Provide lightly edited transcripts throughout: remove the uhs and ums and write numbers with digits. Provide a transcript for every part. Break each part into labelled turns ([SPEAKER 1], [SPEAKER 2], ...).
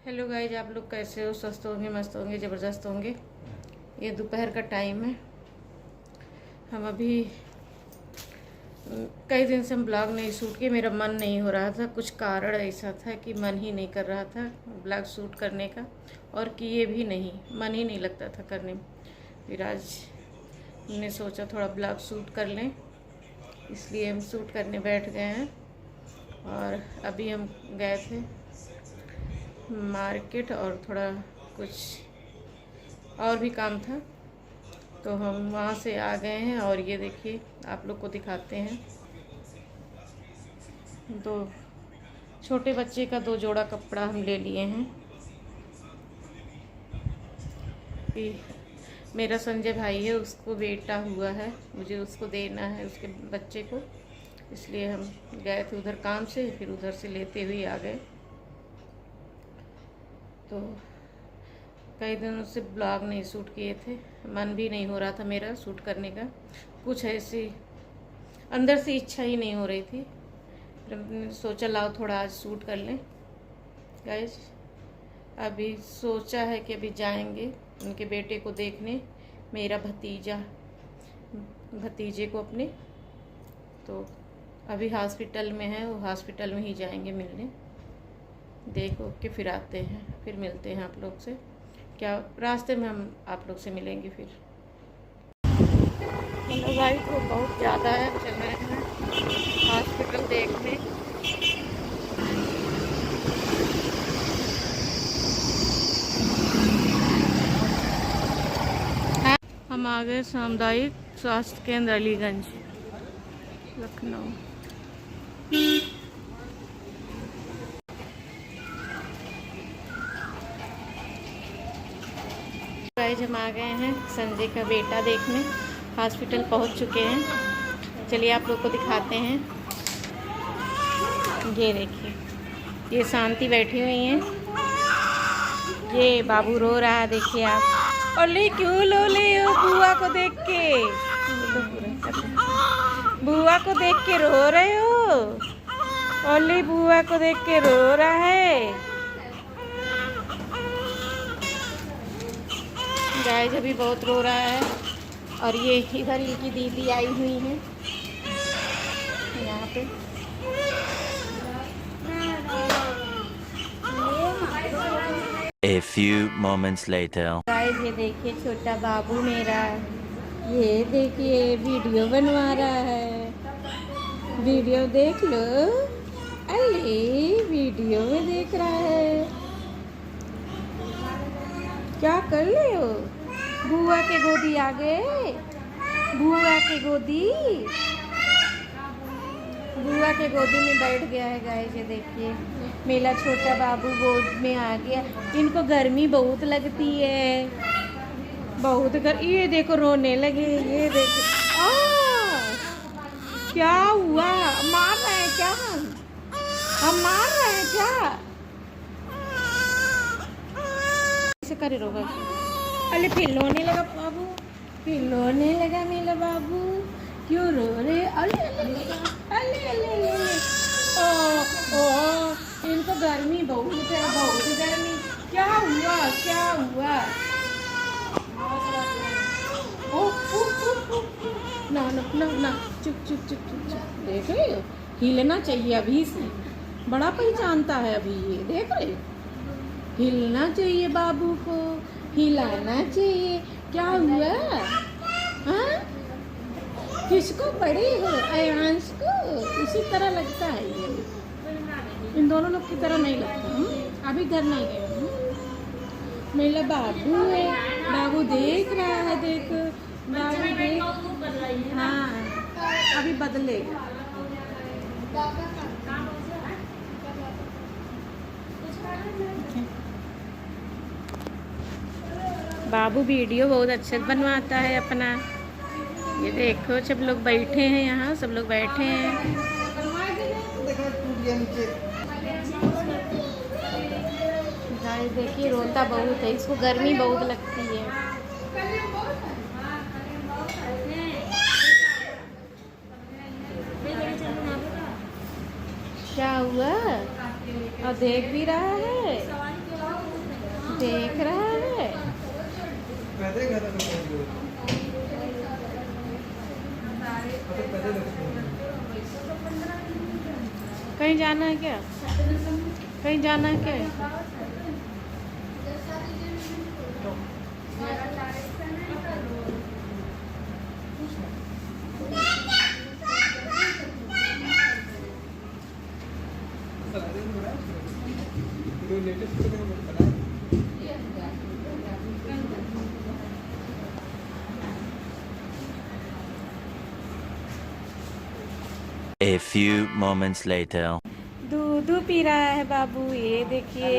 [SPEAKER 1] Hello guys, आप लोग कैसे हो? स्वस्थ होंगे, मस्त होंगे, ज़बरदस्त होंगे। ये दोपहर का टाइम है। हम अभी कई दिन से हम ब्लॉग नहीं शूट किए। मेरा मन नहीं हो रहा था, कुछ कारण ऐसा था कि मन ही नहीं कर रहा था ब्लॉग शूट करने का, और किए भी नहीं, मन ही नहीं लगता था करने में। फिर आज हमने सोचा थोड़ा ब्लॉग शूट कर लें, इसलिए हम शूट करने बैठ गए हैं। और अभी हम गए थे मार्केट और थोड़ा कुछ और भी काम था, तो हम वहाँ से आ गए हैं। और ये देखिए, आप लोग को दिखाते हैं, दो छोटे बच्चे का 2 जोड़ा कपड़ा हम ले लिए हैं। मेरा संजय भाई है, उसको बेटा हुआ है, मुझे उसको देना है उसके बच्चे को, इसलिए हम गए थे उधर काम से, फिर उधर से लेते हुए आ गए। तो कई दिनों से ब्लॉग नहीं शूट किए थे, मन भी नहीं हो रहा था मेरा शूट करने का, कुछ ऐसी अंदर से इच्छा ही नहीं हो रही थी। फिर हमने सोचा लाओ थोड़ा आज शूट कर लें गाइस। अभी सोचा है कि अभी जाएंगे उनके बेटे को देखने, मेरा भतीजे को अपने। तो अभी हॉस्पिटल में है, वो हॉस्पिटल में ही जाएंगे मिलने। देखो के फिर आते हैं, फिर मिलते हैं आप लोग से। क्या रास्ते में हम आप लोग से मिलेंगे फिर। महंगाई तो बहुत ज़्यादा है, चल रहे हैं हॉस्पिटल देखने। हम आ गए सामुदायिक स्वास्थ्य केंद्र अलीगंज, लखनऊ। गाइस, हम आ गए हैं संजय का बेटा देखने, हॉस्पिटल पहुंच चुके हैं। चलिए आप लोग को दिखाते हैं। ये देखिए, ये शांति बैठी हुई हैं, ये बाबू रो रहा है, देखिए आप। ओले क्यों लो ले हो बुआ को देख के? बुआ को देख के रो रहे हो? ओले बुआ को देख के रो रहा है। गाइस अभी बहुत रो रहा है। और ये इधर इनकी दीदी आई हुई हैं यहाँ पे।
[SPEAKER 2] A few moments later.
[SPEAKER 1] Guys ये देखिए छोटा बाबू मेरा, ये देखिए वीडियो बनवा रहा है। वीडियो देख लो, अरे वीडियो में देख रहा है। क्या कर रहे हो? बुआ के गोदी आ गए, बुआ के गोदी में बैठ गया है। गाइस ये देखिए मेरा छोटा बाबू गोद में आ गया। इनको गर्मी बहुत लगती है, बहुत ये देखो रोने लगे, ये देखो। क्या हुआ? मार रहे हैं क्या? हम मार रहे हैं क्या? करे रोगा। अरे फिर रोने लगा बाबू, फिर रोने लगा मेरा बाबू। क्यों रो रहे? अरे ओ इनको गर्मी बहुत है, बहुत गर्मी। क्या हुआ? क्या हुआ? ना ना ना ना, चुप चुप चुप चुप चुप। देख रहे हो, हिलना चाहिए अभी से, बड़ा पहचानता है अभी ये, देख रहे हो? हिलना चाहिए बाबू को, हिलाना चाहिए। क्या हुआ? हाँ, किसको? बड़े हो अयांश को? इसी तरह लगता है ये, इन दोनों लोग की तरह नहीं लगता। अभी घर नहीं गए। मेरा बाबू है, बाबू देख रहा है, देखो बाबू देख। हाँ अभी बदलेगा। बाबू वीडियो बहुत अच्छा बनवाता है अपना। ये देखो सब लोग बैठे हैं यहाँ, सब लोग बैठे हैं। गाइस देखिए रोता बहुत है, इसको गर्मी बहुत लगती है। क्या हुआ? और देख भी रहा है, देख रहा है। कहीं जाना है क्या? कहीं जाना है क्या?
[SPEAKER 2] A few moments later.
[SPEAKER 1] दूध पी रहा है बाबू, ये देखिए।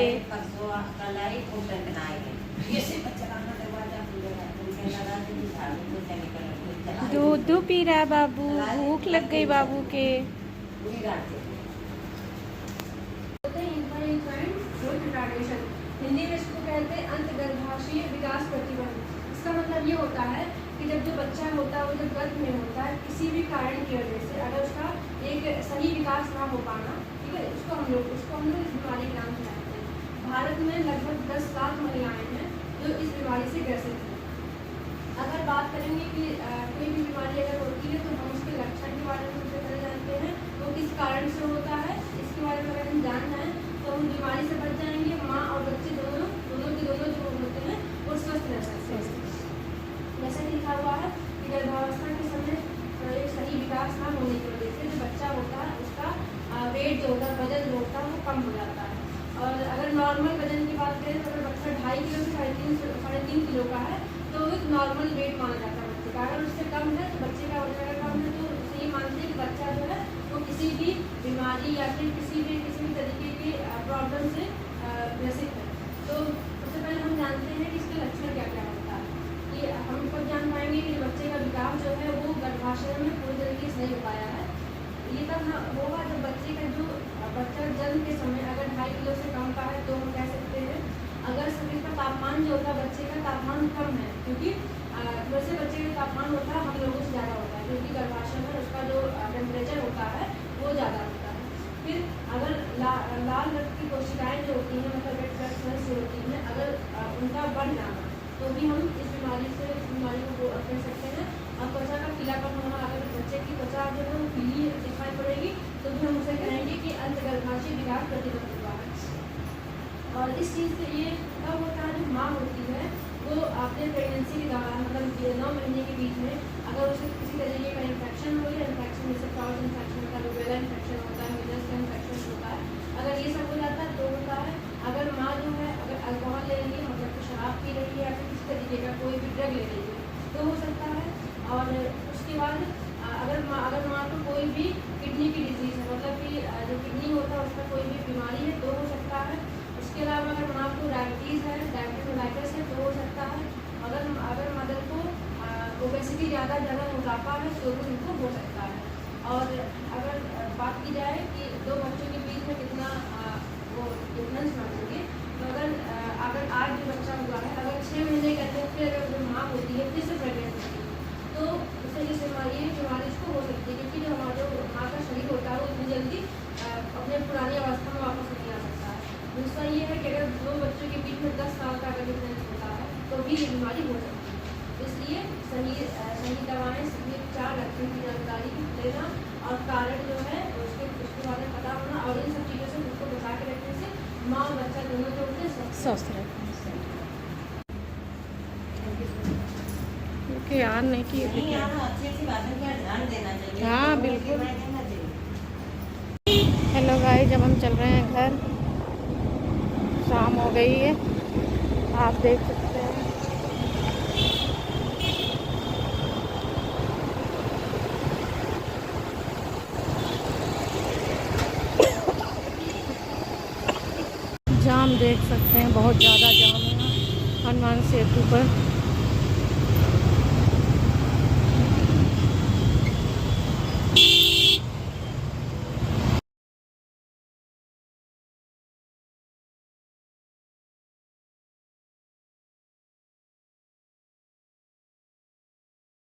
[SPEAKER 1] दूध पी रहा है बाबू, भूख लग गई बाबू के।
[SPEAKER 3] हिंदी में इसको कहते हैं अंतर्गर्भाशयी विकास प्रतिबंध। इसका मतलब ये होता है कि जब जो बच्चा होता है वो जब गर्भ में होता है, किसी भी कारण की वजह से अगर उसका एक सही विकास ना हो पाना, ठीक है, उसको हम लोग इस बीमारी का नाम जानते हैं। भारत में लगभग 10 लाख महिलाएं हैं जो इस बीमारी से ग्रसित हैं। अगर बात करेंगे कि कोई भी बीमारी अगर होती है तो हम उसके लक्षण के बारे में सबसे पहले जानते हैं, वो किस कारण से होता है, इसके बारे में अगर हम जान जाएँ तो हम बीमारी से बच जाएंगे। माँ और बच्चे दोनों जो होते हैं वो स्वस्थ रह सकते हैं। जैसा कि लिखा हुआ है कि गर्भावस्था के समय एक सही विकास ना होने की वजह से जो बच्चा होता है उसका वेट जो होता है, वजन जो होता है वो कम हो जाता है। और अगर नॉर्मल वजन की बात करें तो अगर बच्चा 2.5 किलो से 3.5 किलो का है तो एक नॉर्मल वेट माना जाता है बच्चे का। अगर उससे कम है तो बच्चे का वजन अगर कम है तो उससे ये मानते हैं कि बच्चा जो है वो किसी भी बीमारी या फिर किसी भी तरीके की प्रॉब्लम से ग्रसित है। तो सबसे पहले हम जानते हैं कि इसके लक्षण क्या क्या होता है। कि हम कब जान पाएंगे कि बच्चे का विकास जो है वो गर्भाशय में पूरी तरीके से नहीं हो पाया है। ये तब होगा जब बच्चे का जो बच्चा जन्म के समय अगर 2.5 किलो से कम का है तो हम कह सकते हैं। अगर शरीर का तापमान जो होता है बच्चे का तापमान कम है, क्योंकि वैसे बच्चे का तापमान होता है हम लोगों से ज़्यादा होता है, क्योंकि गर्भाशय में उसका जो टेम्परेचर होता है वो ज़्यादा होता है। फिर अगर लाल रक्त की कोशिकाएं जो होती हैं, मतलब रेड ब्लड सेल्स जो होती हैं, अगर उनका बढ़ जाना तो भी हम इस बीमारी को कह सकते हैं। और त्वचा का पीलापन होना, अगर बच्चे की त्वचा जो है वो पीली दिखाई पड़ेगी तो भी हम उसे कहेंगे कि अंतर्गर्भाशयी विकास प्रतिबंध हुआ है। और इस चीज़ से ये तब होता है जब माँ होती है वो अपने प्रेगनेंसी के दौरान, मतलब 9 महीने के बीच में अगर उसे किसी तरीके का इन्फेक्शन हो या इन्फेक्शन जैसे क्राउच इन्फेक्शन होता है, रूबेला इन्फेक्शन होता है, मीजल्स का इन्फेक्शन होता है, अगर ये सब हो जाता है तो होता है। अगर माँ जो है अगर अल्कोहल ले रही है, मतलब कि शराब पी रही है या फिर किसी तरीके का कोई भी ड्रग ले रही है तो हो सकता है। और उसके बाद अगर माँ को कोई भी किडनी की डिजीज़ है, मतलब कि जो किडनी होता है उसका कोई भी बीमारी है तो हो सकता है। उसके अलावा अगर माँ को डायबिटीज़ है, डायबिटीज है तो हो सकता है। अगर मदर को ओबेसिटी ज़्यादा मोटापा है तो भी उनको हो सकता है। और अगर बात की जाए कि 2 बच्चों के बीच में कितना वो डिफरेंस मानेंगे, तो अगर आज जो बच्चा हुआ है अगर 6 महीने के अंदर फिर अगर जो माँ होती है फिर से प्रेगनेंट होती है तो उससे जिस बीमारी इसको हो सकती है, क्योंकि जो हमारा जो माँ का शरीर होता है वो इतनी जल्दी अपने पुरानी अवस्था में वापस नहीं आ सकता है। दूसरा ये है कि अगर 2 बच्चों के बीच में 10 साल का अगर डिफरेंस होता है तो भी ये बीमारी हो सकती है। इसलिए सही दवाएँ, सही उपचार, लक्षण की जानकारी लेना और कारण जो है उसके बारे में पता होना और इन सब चीज़ों से खुद को बचा के रखने से माँ और बच्चा दोनों जो होते हैं
[SPEAKER 1] स्वस्थ रहते हैं। क्योंकि यार नहीं की हाँ बिल्कुल। हेलो गाइस, जब हम चल रहे हैं घर, शाम हो गई है, आप देख सकते हैं। जाम देख सकते हैं, बहुत ज़्यादा जाम है हनुमान सेतु पर।